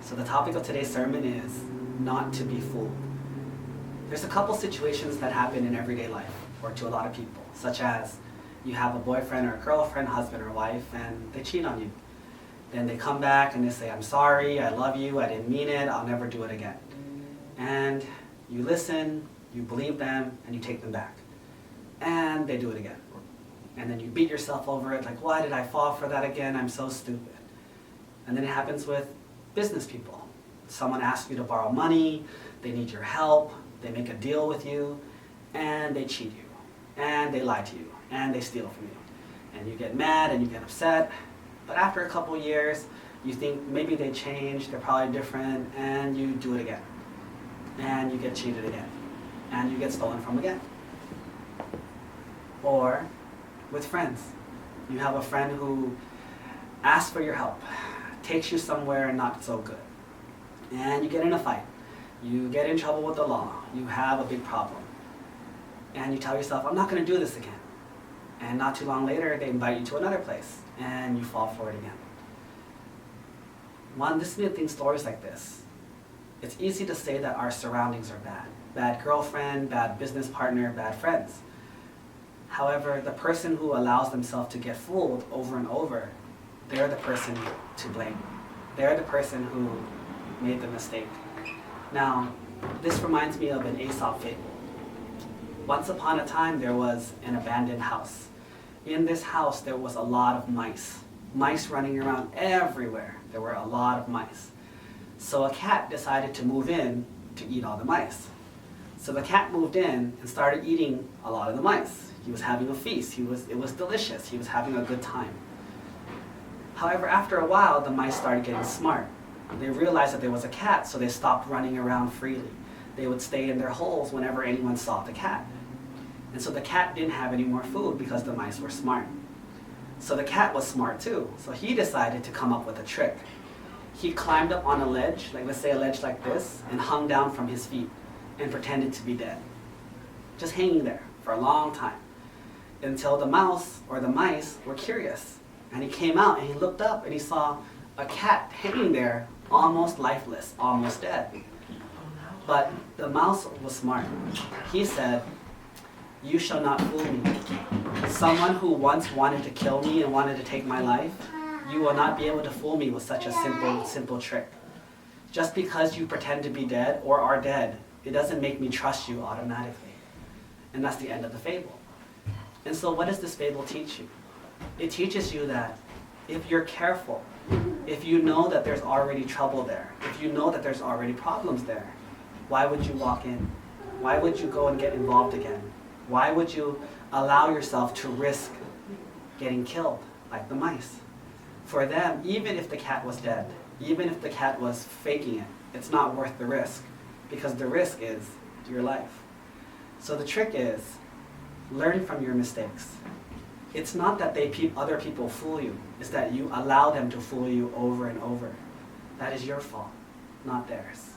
So the topic of today's sermon is not to be fooled. There's a couple situations that happen in everyday life, or to a lot of people, such as you have a boyfriend or a girlfriend, husband or wife, and they cheat on you. Then they come back and they say, I'm sorry, I love you, I didn't mean it, I'll never do it again. And you listen, you believe them, and you take them back. And they do it again. And then you beat yourself over it, like, why did I fall for that again? I'm so stupid. And then it happens with business people. Someone asks you to borrow money, they need your help, they make a deal with you, and they cheat you, and they lie to you, and they steal from you. And you get mad and you get upset, but after a couple years, you think maybe they changed, they're probably different, and you do it again. And you get cheated again, and you get stolen from again. Or with friends. You have a friend who asks for your help, takes you somewhere not so good, and you get in a fight. You get in trouble with the law. You have a big problem. And you tell yourself, I'm not going to do this again. And not too long later, they invite you to another place, and you fall for it again. When listening to stories like this, it's easy to say that our surroundings are bad. Bad girlfriend, bad business partner, bad friends. However, the person who allows themselves to get fooled over and over, they're the person to blame. They're the person who made the mistake. Now, this reminds me of an Aesop fable. Once upon a time, there was an abandoned house. In this house, there was a lot of mice. Mice running around everywhere. There were a lot of mice. So a cat decided to move in to eat all the mice. So the cat moved in and started eating a lot of the mice. He was having a feast. It was delicious. He was having a good time. However, after a while, the mice started getting smart. They realized that there was a cat, so they stopped running around freely. They would stay in their holes whenever anyone saw the cat. And so the cat didn't have any more food because the mice were smart. So the cat was smart too. So he decided to come up with a trick. He climbed up on a ledge, like let's say a ledge like this, and hung down from his feet and pretended to be dead. Just hanging there for a long time. Until the mouse or the mice were curious. And he came out and he looked up and he saw a cat hanging there, almost lifeless, almost dead. But the mouse was smart. He said, you shall not fool me. Someone who once wanted to kill me and wanted to take my life, you will not be able to fool me with such a simple trick. Just because you pretend to be dead or are dead, it doesn't make me trust you automatically. And that's the end of the fable. And so what does this fable teach you? It teaches you that if you're careful, if you know that there's already trouble there, if you know that there's already problems there, why would you walk in? Why would you go and get involved again? Why would you allow yourself to risk getting killed like the mice? For them, even if the cat was dead, even if the cat was faking it, it's not worth the risk because the risk is your life. So the trick is, learn from your mistakes. It's not that other people fool you, it's that you allow them to fool you over and over. That is your fault, not theirs.